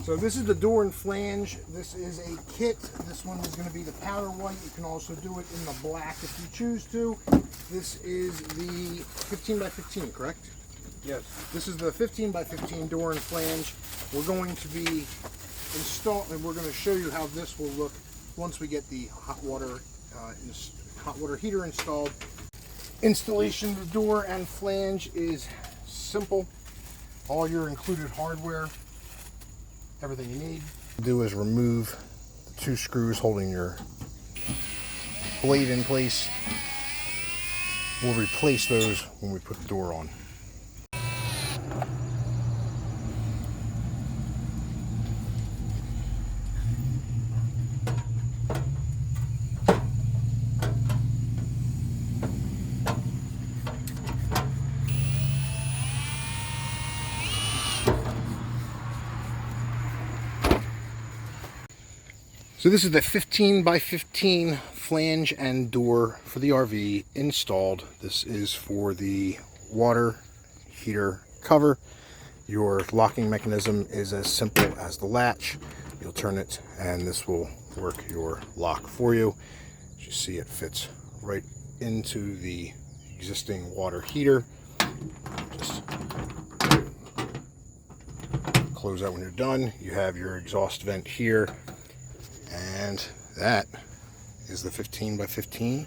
So this is the door and flange. This is a kit. This one is going to be the powder white. You can also do it in the black if you choose to. This is the 15 by 15, correct? Yes. This is the 15 by 15 door and flange. We're going to be installed, and we're going to show you how this will look once we get the hot water heater installed. Installation of the door and flange is simple. All your included hardware, everything you need. Do is remove the 2 screws holding your blade in place. We'll replace those when we put the door on. So this is the 15 by 15 flange and door for the RV installed. This is for the water heater cover. Your locking mechanism is as simple as the latch. You'll turn it and this will work your lock for you. As you see, it fits right into the existing water heater. Just close that when you're done. You have your exhaust vent here. And that is the 15 by 15